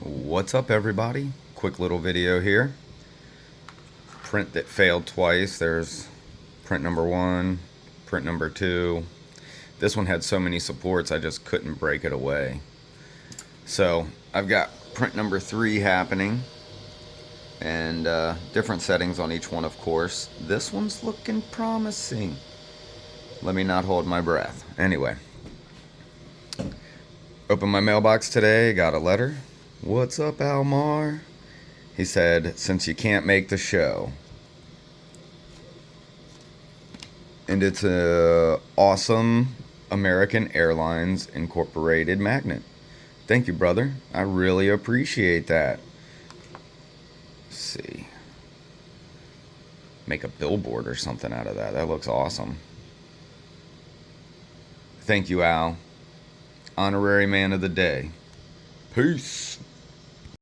What's up, everybody? Quick little video here. Print that failed twice. There's print number 1, print number 2. This one had so many supports I just couldn't break it away. So I've got print number 3 happening, and different settings on each one, of course. This one's looking promising. Let me not hold my breath. Anyway, opened my mailbox today, got a letter. What's up, Marr? He said, since you can't make the show. And it's a awesome American Airlines Incorporated magnet. Thank you, brother. I really appreciate that. Let's see. Make a billboard or something out of that. That looks awesome. Thank you, Al. Honorary man of the day. Peace.